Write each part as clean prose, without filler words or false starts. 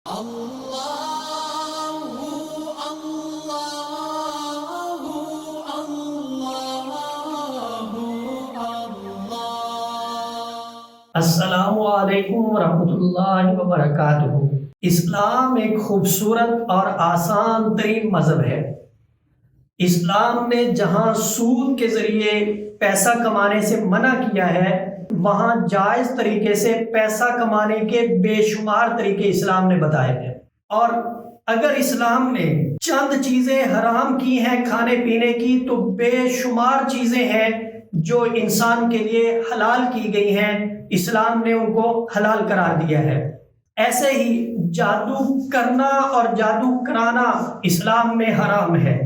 السلام علیکم ورحمۃ اللہ وبرکاتہ۔ اسلام ایک خوبصورت اور آسان ترین مذہب ہے۔ اسلام نے جہاں سود کے ذریعے پیسہ کمانے سے منع کیا ہے، وہاں جائز طریقے سے پیسہ کمانے کے بے شمار طریقے اسلام نے بتائے ہیں۔ اور اگر اسلام نے چند چیزیں حرام کی ہیں کھانے پینے کی، تو بے شمار چیزیں ہیں جو انسان کے لیے حلال کی گئی ہیں، اسلام نے ان کو حلال قرار دیا ہے۔ ایسے ہی جادو کرنا اور جادو کرانا اسلام میں حرام ہے۔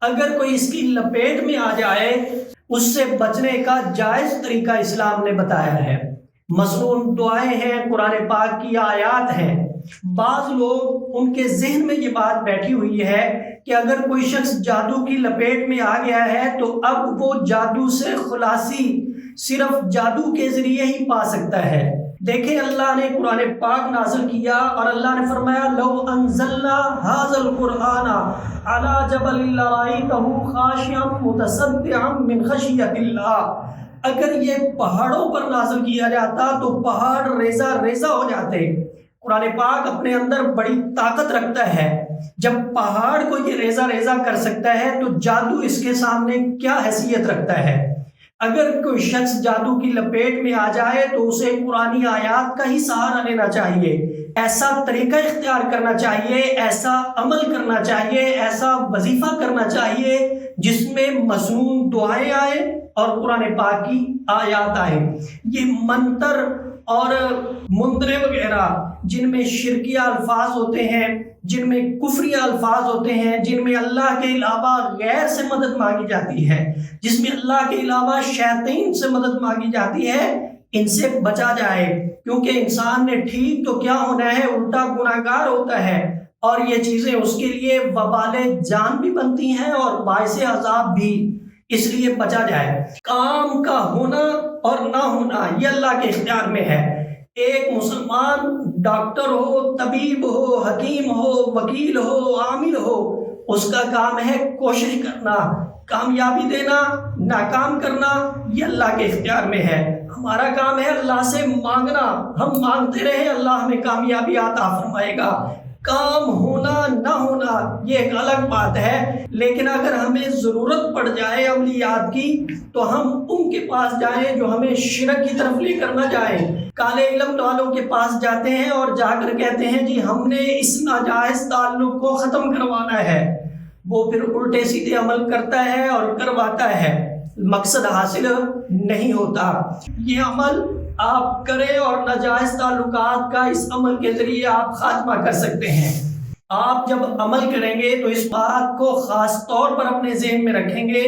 اگر کوئی اس کی لپیٹ میں آ جائے، اس سے بچنے کا جائز طریقہ اسلام نے بتایا ہے۔ مثلاً دعائیں ہیں، قرآن پاک کی آیات ہیں۔ بعض لوگ ان کے ذہن میں یہ بات بیٹھی ہوئی ہے کہ اگر کوئی شخص جادو کی لپیٹ میں آ گیا ہے تو اب وہ جادو سے خلاصی صرف جادو کے ذریعے ہی پا سکتا ہے۔ دیکھیں، اللہ نے قرآن پاک نازل کیا اور اللہ نے فرمایا لو انزلنا ھذا القرآن علی جبل لرأیتہ خاشعا متصدعا من خشیۃ اللہ۔ اگر یہ پہاڑوں پر نازل کیا جاتا تو پہاڑ ریزہ ریزہ ہو جاتے۔ قرآن پاک اپنے اندر بڑی طاقت رکھتا ہے۔ جب پہاڑ کو یہ ریزہ ریزہ کر سکتا ہے تو جادو اس کے سامنے کیا حیثیت رکھتا ہے۔ اگر کوئی شخص جادو کی لپیٹ میں آ جائے تو اسے قرآنی آیات کا ہی سہارا لینا چاہیے، ایسا طریقہ اختیار کرنا چاہیے، ایسا عمل کرنا چاہیے، ایسا وظیفہ کرنا چاہیے جس میں مصنون دعائیں آئیں اور قرآن پاک کی آیات آئیں۔ یہ منتر اور منترے وغیرہ جن میں شرکیہ الفاظ ہوتے ہیں، جن میں کفریہ الفاظ ہوتے ہیں، جن میں اللہ کے علاوہ غیر سے مدد مانگی جاتی ہے، جس میں اللہ کے علاوہ شیاطین سے مدد مانگی جاتی ہے، ان سے بچا جائے، کیونکہ انسان نے ٹھیک تو کیا ہونا ہے، الٹا گناہگار ہوتا ہے، اور یہ چیزیں اس کے لیے وبال جان بھی بنتی ہیں اور باعث عذاب بھی، اس لیے بچا جائے۔ کام کا ہونا اور نہ ہونا یہ اللہ کے اختیار میں ہے۔ ایک مسلمان ڈاکٹر ہو، طبیب ہو، حکیم ہو، وکیل ہو، عامل ہو، اس کا کام ہے کوشش کرنا، کامیابی دینا، ناکام کرنا یہ اللہ کے اختیار میں ہے۔ ہمارا کام ہے اللہ سے مانگنا، ہم مانگتے رہیں، اللہ ہمیں کامیابی عطا فرمائے گا۔ کام ہونا نہ ہونا یہ ایک الگ بات ہے، لیکن اگر ہمیں ضرورت پڑ جائے عملیات کی تو ہم ان کے پاس جائیں جو ہمیں شرک کی طرف لے کر نہ جائیں۔ کالے علم والوں کے پاس جاتے ہیں اور جا کر کہتے ہیں جی ہم نے اس ناجائز تعلق کو ختم کروانا ہے، وہ پھر الٹے سیدھے عمل کرتا ہے اور کرواتا ہے، مقصد حاصل نہیں ہوتا۔ یہ عمل آپ کریں اور ناجائز تعلقات کا اس عمل کے ذریعے آپ خاتمہ کر سکتے ہیں۔ آپ جب عمل کریں گے تو اس بات کو خاص طور پر اپنے ذہن میں رکھیں گے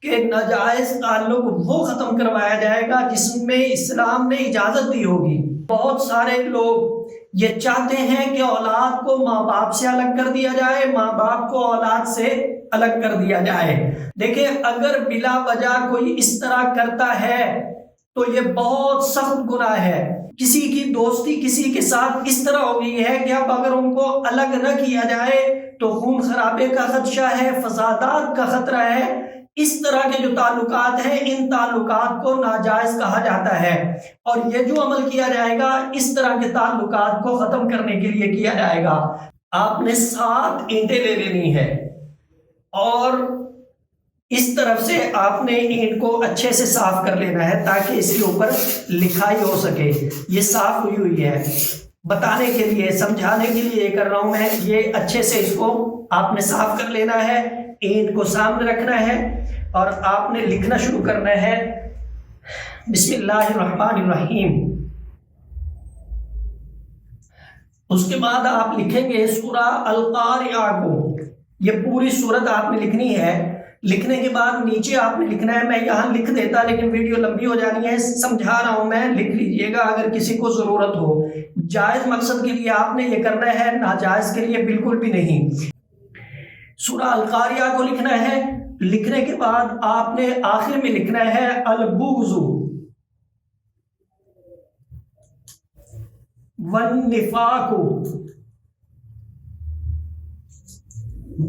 کہ ناجائز تعلق وہ ختم کروایا جائے گا جس میں اسلام نے اجازت دی ہوگی۔ بہت سارے لوگ یہ چاہتے ہیں کہ اولاد کو ماں باپ سے الگ کر دیا جائے، ماں باپ کو اولاد سے الگ کر دیا جائے۔ دیکھیں، اگر بلا وجہ کوئی اس طرح کرتا ہے تو یہ بہت سخت گناہ ہے۔ کسی کی دوستی کسی کے ساتھ اس طرح ہو گئی ہے کہ اب اگر ان کو الگ نہ کیا جائے تو خون خرابے کا خدشہ ہے، فسادات کا خطرہ ہے۔ اس طرح کے جو تعلقات ہیں، ان تعلقات کو ناجائز کہا جاتا ہے، اور یہ جو عمل کیا جائے گا اس طرح کے تعلقات کو ختم کرنے کے لیے کیا جائے گا۔ آپ نے 7 اینٹیں لے لینی ہے اور اس طرف سے آپ نے اینٹ کو اچھے سے صاف کر لینا ہے تاکہ اس کے اوپر لکھائی ہو سکے۔ یہ صاف ہوئی ہوئی ہے، بتانے کے لیے، سمجھانے کے لیے یہ کر رہا ہوں میں۔ یہ اچھے سے اس کو آپ نے صاف کر لینا ہے، اینٹ کو سامنے رکھنا ہے اور آپ نے لکھنا شروع کرنا ہے، بسم اللہ الرحمن الرحیم۔ اس کے بعد آپ لکھیں گے سورہ القاریہ کو، یہ پوری سورت آپ نے لکھنی ہے۔ لکھنے کے بعد نیچے آپ نے لکھنا ہے، میں یہاں لکھ دیتا لیکن ویڈیو لمبی ہو جانی ہے، سمجھا رہا ہوں میں، لکھ لیجئے گا اگر کسی کو ضرورت ہو۔ جائز مقصد کے لیے آپ نے یہ کرنا ہے، ناجائز کے لیے بالکل بھی نہیں۔ سورہ القاریہ کو لکھنا ہے۔ لکھنے کے بعد آپ نے آخر میں لکھنا ہے البغض والنفاق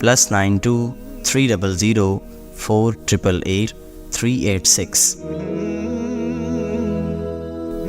+92 300 488 386।